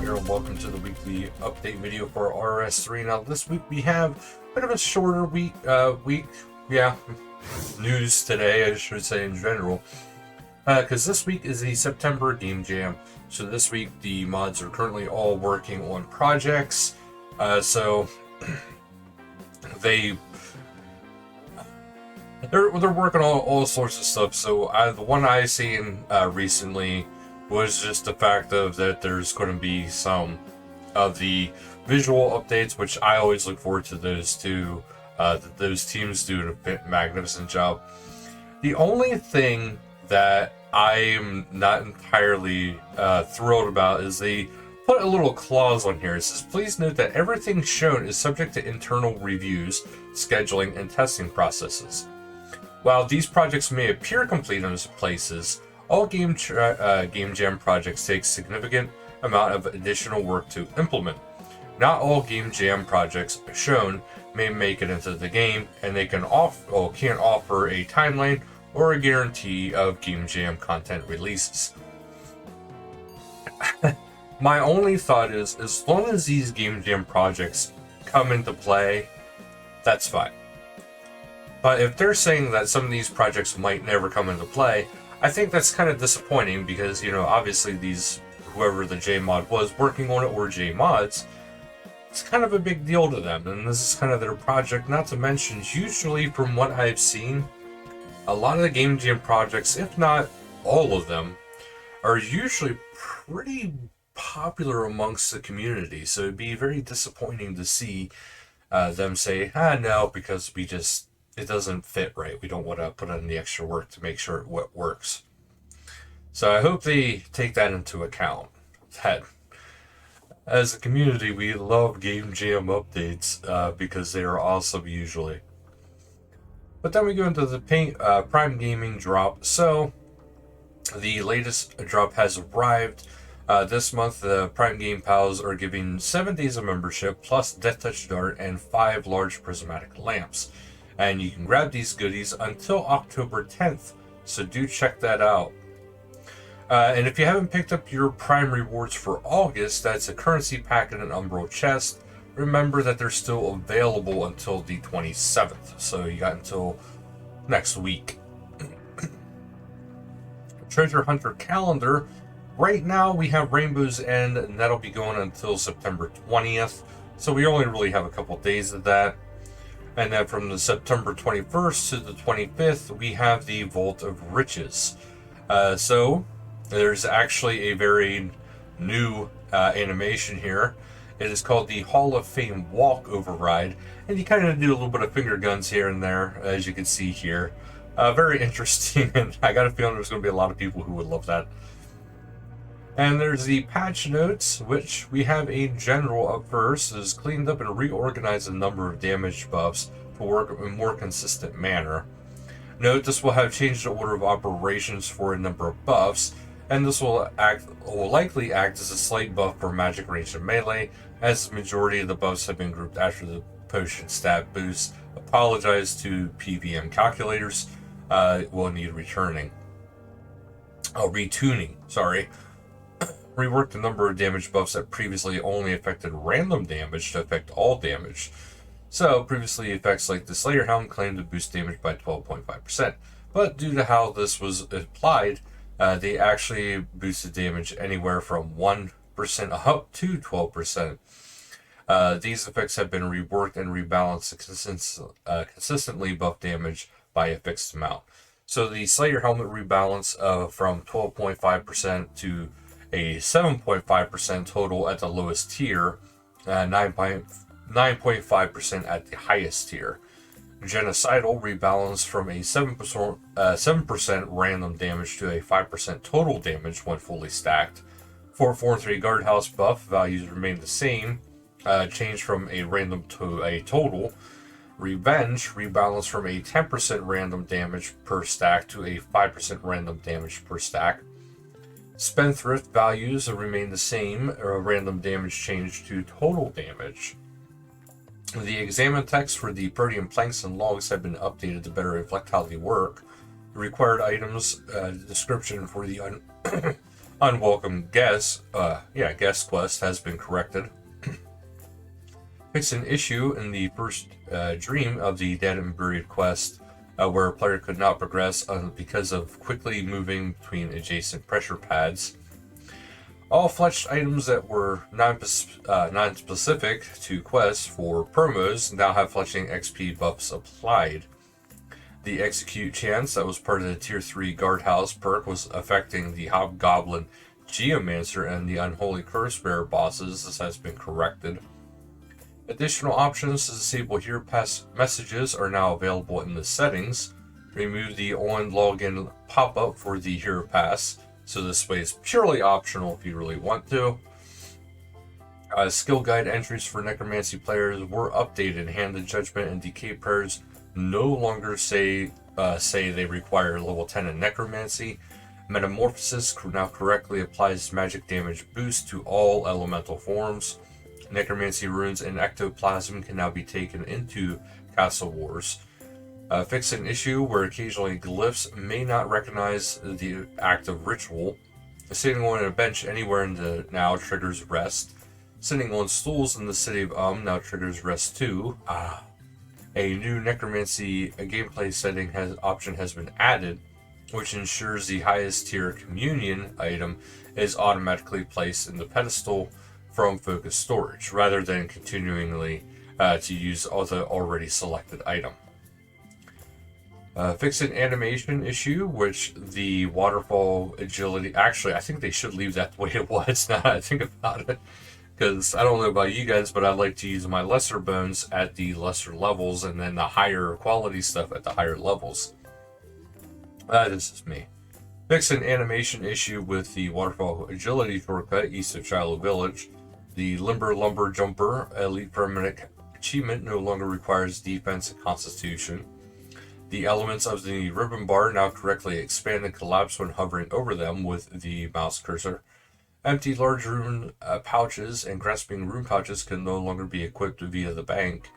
here and welcome to the weekly update video for RS3. Now this week we have a bit of a shorter news today, I should say, in general. Because this week is the September Game Jam. So this week the mods are currently all working on projects. So they're working on all sorts of stuff. So the one I seen recently was just the fact of that there's going to be some of the visual updates, which I always look forward to those two. Those teams do a magnificent job. The only thing that I'm not entirely thrilled about is they put a little clause on here. It says, please note that everything shown is subject to internal reviews, scheduling, and testing processes. While these projects may appear complete in some places, all Game Jam projects take significant amount of additional work to implement. Not all Game Jam projects shown may make it into the game, and they can't offer a timeline or a guarantee of Game Jam content releases. My only thought is, as long as these Game Jam projects come into play, that's fine. But if they're saying that some of these projects might never come into play, I think that's kind of disappointing because, you know, obviously whoever the JMod was working on it, or JMods, it's kind of a big deal to them, and this is kind of their project. Not to mention, usually from what I've seen, a lot of the Game Jam projects, if not all of them, are usually pretty popular amongst the community. So it'd be very disappointing to see them say, no, because it doesn't fit right. We don't want to put in the extra work to make sure it works. So I hope they take that into account. That as a community, we love Game Jam updates because they are awesome usually. But then we go into the Prime Gaming drop. So the latest drop has arrived. This month, the Prime Game Pals are giving 7 days of membership, plus Death Touch Dart and 5 large prismatic lamps. And you can grab these goodies until October 10th, so do check that out. And if you haven't picked up your Prime rewards for August, that's a currency pack and an Umbral chest. Remember that they're still available until the 27th, so you got until next week. Treasure Hunter calendar. Right now we have Rainbow's End, and that'll be going until September 20th, so we only really have a couple days of that. And then from the September 21st to the 25th, we have the Vault of Riches. So there's actually a very new animation here. It is called the Hall of Fame Walk Override, and you kind of do a little bit of finger guns here and there, as you can see here. Very interesting, and I got a feeling there's going to be a lot of people who would love that. And there's the patch notes, which we have a general up first. Is cleaned up and reorganized a number of damage buffs to work in a more consistent manner. Note this will have changed the order of operations for a number of buffs, and this will likely act as a slight buff for magic range and melee, as the majority of the buffs have been grouped after the potion stat boost. Apologize to PVM calculators, will need retuning, sorry. Reworked a number of damage buffs that previously only affected random damage to affect all damage. So, previously effects like the Slayer Helm claimed to boost damage by 12.5%, but due to how this was applied, they actually boosted damage anywhere from 1% up to 12%. These effects have been reworked and rebalanced to consistently buff damage by a fixed amount. So the Slayer Helmet rebalance from 12.5% to a 7.5% total at the lowest tier, 9.5% at the highest tier. Genocidal rebalance from a 7% random damage to a 5% total damage when fully stacked. 443 Guardhouse buff values remain the same, changed from a random to a total. Revenge rebalance from a 10% random damage per stack to a 5% random damage per stack. Spendthrift values remain the same, random damage changed to total damage. The examine text for the Protean planks and logs have been updated to better reflect how they work. The required items description for the unwelcome guest quest has been corrected. Fix an issue in the first dream of the Dead and Buried quest, where a player could not progress because of quickly moving between adjacent pressure pads. All fletched items that were non-specific to quests for promos now have fletching XP buffs applied. The Execute chance that was part of the Tier 3 Guardhouse perk was affecting the Hobgoblin, Geomancer, and the Unholy Cursebearer bosses. This has been corrected. Additional options to disable Hero Pass messages are now available in the settings. Remove the on login pop-up for the Hero Pass, so this way is purely optional if you really want to. Skill guide entries for Necromancy players were updated. Hand of Judgment and Decay Prayers no longer say they require level 10 in Necromancy. Metamorphosis now correctly applies magic damage boost to all elemental forms. Necromancy runes and ectoplasm can now be taken into Castle Wars. Fix an issue where occasionally glyphs may not recognize the act of ritual. Sitting on a bench anywhere in the now triggers rest. Sitting on stools in the city of now triggers rest too. A new Necromancy gameplay setting option has been added, which ensures the highest tier communion item is automatically placed in the pedestal from focus storage, rather than continually to use the already selected item. Fix an animation issue, which the waterfall agility... Actually, I think they should leave that the way it was now that I think about it. Because I don't know about you guys, but I like to use my lesser bones at the lesser levels and then the higher quality stuff at the higher levels. This is me. Fix an animation issue with the waterfall agility shortcut east of Shiloh Village. The Limber Lumber Jumper Elite Permanent achievement no longer requires defense and constitution. The elements of the ribbon bar now correctly expand and collapse when hovering over them with the mouse cursor. Empty large rune pouches and grasping rune pouches can no longer be equipped via the bank.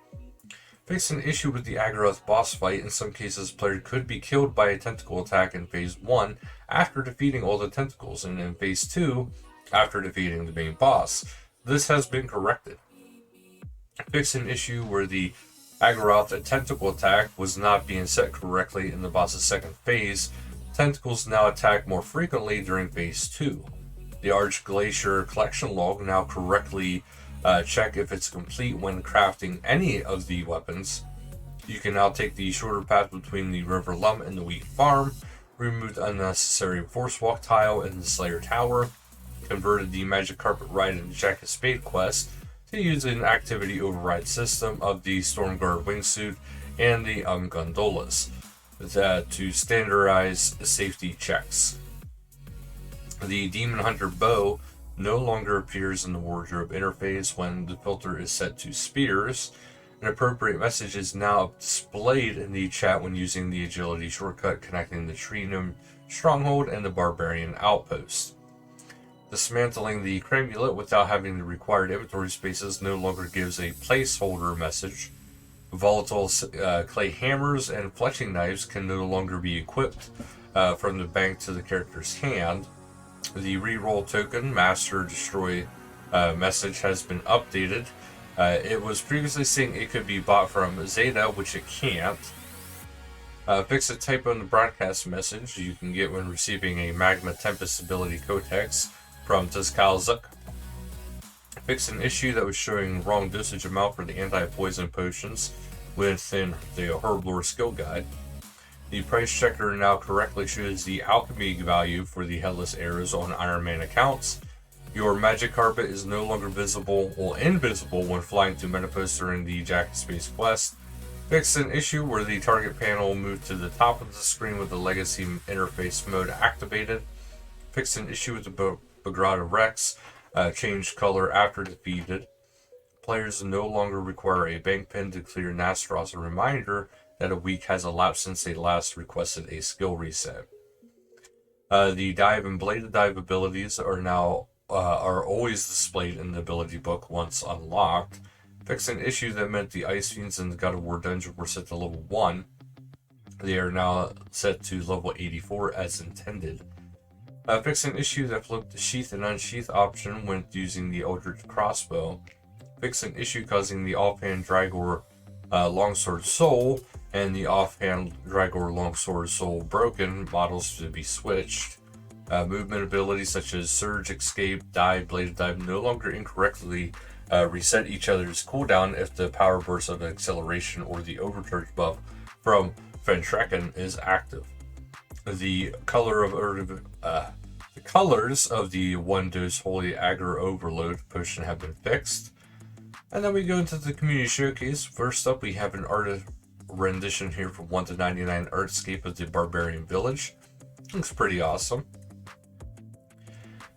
Fix an issue with the Aggaroth boss fight. In some cases, player could be killed by a tentacle attack in Phase 1 after defeating all the tentacles, and in Phase 2 after defeating the main boss. This has been corrected. Fix an issue where the Aggaroth tentacle attack was not being set correctly in the boss's second phase. Tentacles now attack more frequently during Phase 2. The Arch Glacier collection log now correctly check if it's complete when crafting any of the weapons. You can now take the shorter path between the River Lum and the Wheat Farm, removed the unnecessary Force Walk tile in the Slayer Tower, converted the Magic Carpet Ride and Jack of Spade quest to use an activity override system of the Stormguard wingsuit and the gondolas to standardize safety checks. The Demon Hunter bow no longer appears in the wardrobe interface when the filter is set to spears. An appropriate message is now displayed in the chat when using the agility shortcut connecting the Tree Gnome Stronghold and the Barbarian Outpost. Dismantling the Cramulet without having the required inventory spaces no longer gives a placeholder message. Volatile clay hammers and fletching knives can no longer be equipped from the bank to the character's hand. The reroll token Master Destroy message has been updated. It was previously saying it could be bought from Zeta, which it can't. Fix a typo in the broadcast message you can get when receiving a Magma Tempest ability codex from Tazkalzuk. Fix an issue that was showing wrong dosage amount for the anti-poison potions within the Herblore skill guide. The price checker now correctly shows the alchemy value for the headless arrows on Iron Man accounts. Your magic carpet is no longer visible or invisible when flying to Metapost during the Jack of Space quest. Fix an issue where the target panel moved to the top of the screen with the legacy interface mode activated. Fix an issue with the Bagrada Rex changed color after defeated. Players no longer require a bank pin to clear Nastros, a reminder that a week has elapsed since they last requested a skill reset. The dive and bladed dive abilities are now are always displayed in the ability book once unlocked. Fix an issue that meant the Ice Fiends in the God of War dungeon were set to level 1. They are now set to level 84 as intended. Fix an issue that flipped the sheath and unsheath option when using the Eldritch crossbow. Fix an issue causing the offhand Dragor longsword soul and the offhand Dragor longsword soul broken models to be switched. Movement abilities such as surge, escape, dive, bladed dive no longer incorrectly reset each other's cooldown if the power burst of acceleration or the overcharge buff from Fentraken is active. The colors of the one dose holy aggro overload potion have been fixed. And then we go into the community showcase. First up, we have an art rendition here from 1 to 99 Artscape of the Barbarian Village. Looks pretty awesome.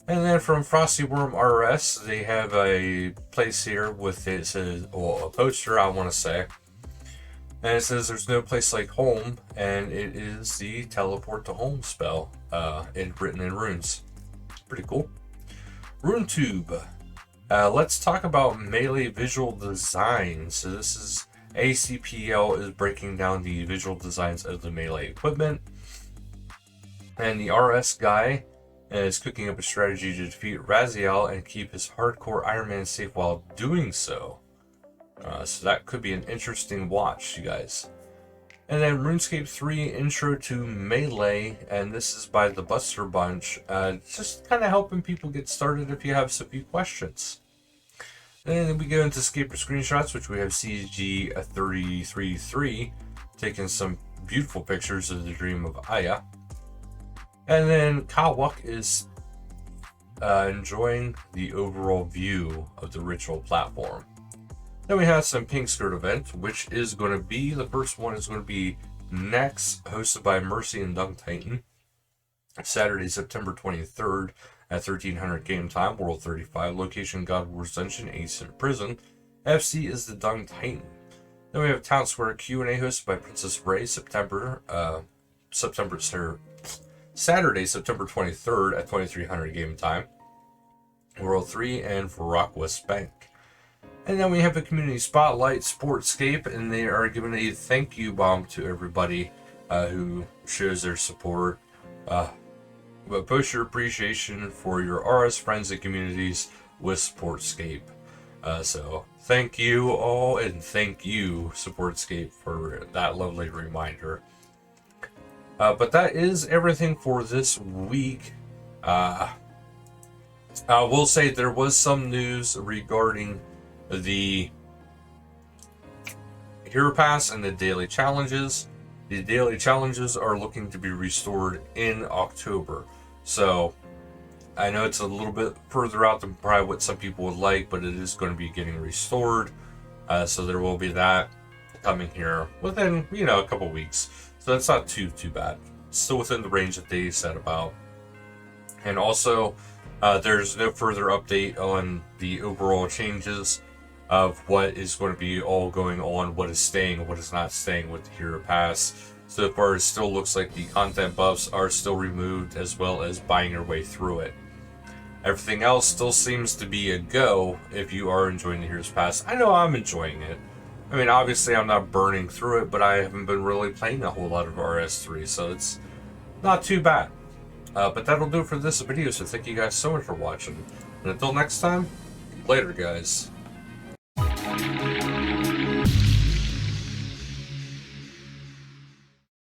And then from Frosty Worm RS, they have a place here with it says, well, a poster, I want to say. And it says there's no place like home, and it is the teleport to home spell, written in runes. Pretty cool. RuneTube. Let's talk about melee visual designs. So this is ACPL is breaking down the visual designs of the melee equipment. And the RS guy is cooking up a strategy to defeat Raziel and keep his hardcore Iron Man safe while doing so. So that could be an interesting watch, you guys. And then RuneScape 3 Intro to Melee, and this is by the Buster Bunch. Just kind of helping people get started if you have a few questions. And then we go into Scaper Screenshots, which we have CG333 taking some beautiful pictures of the Dream of Aya. And then Kawuk is enjoying the overall view of the Ritual platform. Then we have some Pink Skirt event, which is going to be, the first one is going to be next, hosted by Mercy and Dung Titan. Saturday, September 23rd at 1300 game time, World 35, location God Wars Dungeon, Ancient Prison. FC is the Dung Titan. Then we have Town Square Q&A hosted by Princess Ray, Saturday, September 23rd at 2300 game time, World 3 and Rock West Bank. And then we have a community spotlight, Sportscape, and they are giving a thank you bomb to everybody who shows their support. But post your appreciation for your RS friends and communities with Sportscape. So thank you all, and thank you, Sportscape, for that lovely reminder. But that is everything for this week. I will say there was some news regarding the Hero Pass and the daily challenges. The daily challenges are looking to be restored in October. So I know it's a little bit further out than probably what some people would like, but it is going to be getting restored. So there will be that coming here within, a couple weeks. So that's not too bad. Still within the range that they set about. And also, there's no further update on the overall changes of what is going to be all going on, what is staying and what is not staying with the Hero Pass. So far, it still looks like the content buffs are still removed, as well as buying your way through it. Everything else still seems to be a go if you are enjoying the Heroes Pass. I know I'm enjoying it. I mean, obviously I'm not burning through it, but I haven't been really playing a whole lot of RS3, so it's not too bad. But that'll do it for this video, so thank you guys so much for watching. And until next time, later guys.